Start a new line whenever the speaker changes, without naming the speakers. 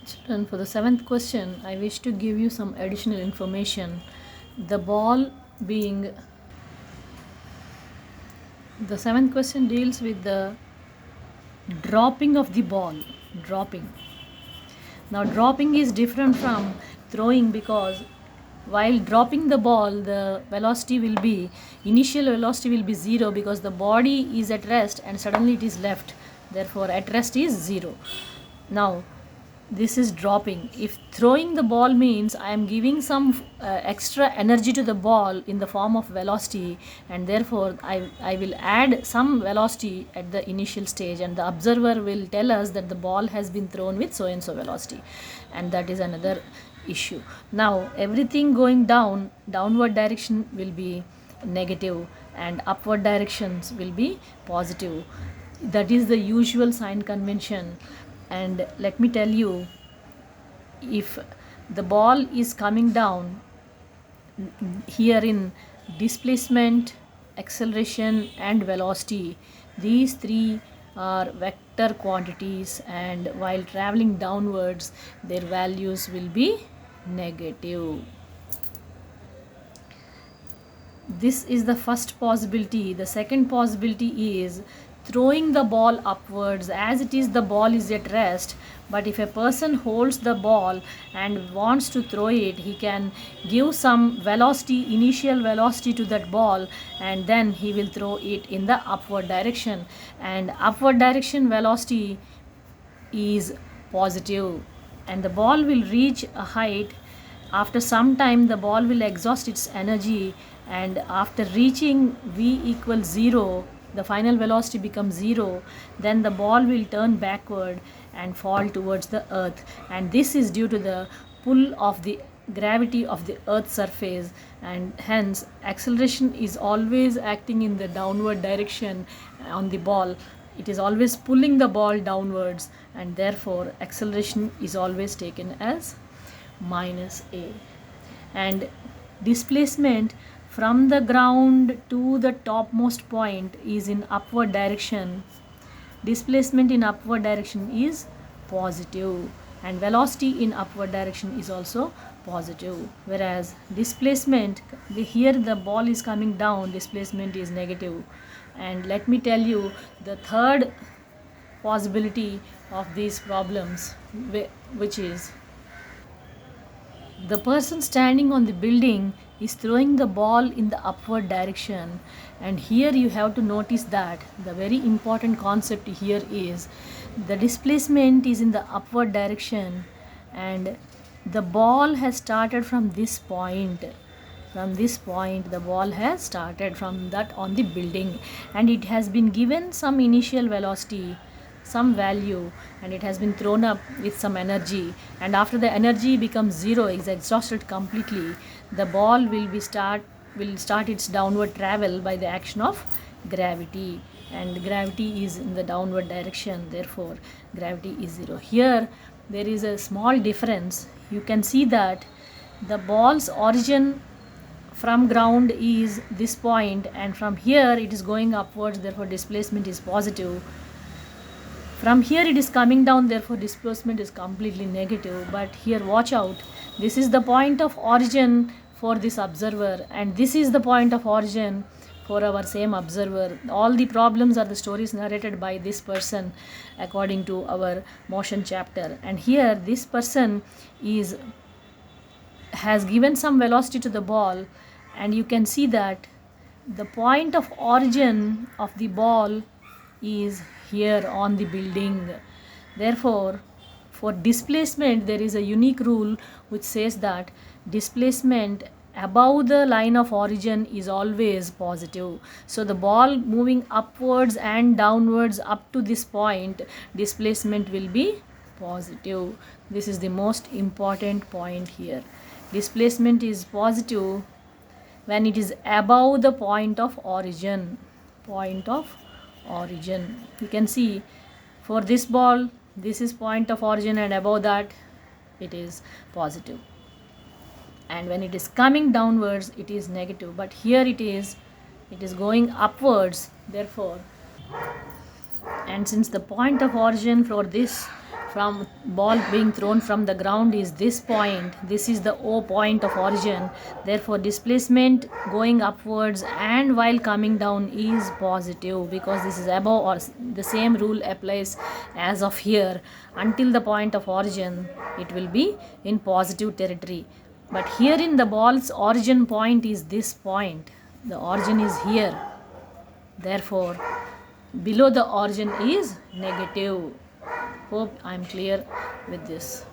Children, for the seventh question, I wish to give you some additional information. The ball being the seventh question deals with the dropping of the ball. Dropping. Now, dropping is different from throwing because while dropping the ball, the velocity will be initial velocity will be zero because the body is at rest and suddenly it is left. Therefore, at rest is zero. Now, this is dropping. If throwing the ball means I am giving some extra energy to the ball in the form of velocity, and therefore I will add some velocity at the initial stage, and the observer will tell us that the ball has been thrown with so and so velocity, and that is another issue. Now everything going downward direction will be negative and upward directions will be positive. That is the usual sign convention. And let me tell you, if the ball is coming down here in displacement, acceleration and velocity, these three are vector quantities, and while traveling downwards their values will be negative. This is the first possibility. The second possibility is throwing the ball upwards. As it is, the ball is at rest, but if a person holds the ball and wants to throw it, he can give some velocity, initial velocity to that ball, and then he will throw it in the upward direction, and upward direction velocity is positive, and the ball will reach a height. After some time the ball will exhaust its energy, and after reaching v equals 0, the final velocity becomes 0. Then the ball will turn backward and fall towards the earth, and this is due to the pull of the gravity of the earth's surface, and hence acceleration is always acting in the downward direction on the ball. It is always pulling the ball downwards, and therefore acceleration is always taken as minus a. And displacement from the ground to the topmost point is in upward direction. Displacement in upward direction is positive, and velocity in upward direction is also positive, whereas displacement, here the ball is coming down, displacement is negative. And let me tell you the third possibility of these problems, which is the person standing on the building is throwing the ball in the upward direction. And here you have to notice that the very important concept here is the displacement is in the upward direction, and the ball has started from this point. From this point the ball has started from that on the building, and it has been given some initial velocity, some value, and it has been thrown up with some energy, and after the energy becomes 0, is exhausted completely, the ball will start its downward travel by the action of gravity, and gravity is in the downward direction, therefore gravity is 0. Here there is a small difference. You can see that the ball's origin from ground is this point, and from here it is going upwards, therefore displacement is positive. From here it is coming down, therefore displacement is completely negative. But here watch out, this is the point of origin for this observer, and this is the point of origin for our same observer. All the problems are the stories narrated by this person according to our motion chapter, and here this person has given some velocity to the ball, and you can see that the point of origin of the ball is here on the building. Therefore, for displacement there is a unique rule which says that displacement above the line of origin is always positive. So the ball moving upwards and downwards up to this point, displacement will be positive. This is the most important point here. Displacement is positive when it is above the point of origin. Point of origin, you can see for this ball, this is point of origin, and above that it is positive, and when it is coming downwards it is negative, but here it is going upwards, therefore, and since the point of origin from ball being thrown from the ground is this point. This is the O point of origin. Therefore displacement going upwards and while coming down is positive, because this is above, or the same rule applies as of here. Until the point of origin it will be in positive territory, but here in the ball's origin point is this point. The origin is here, therefore below the origin is negative. Hope I am clear with this.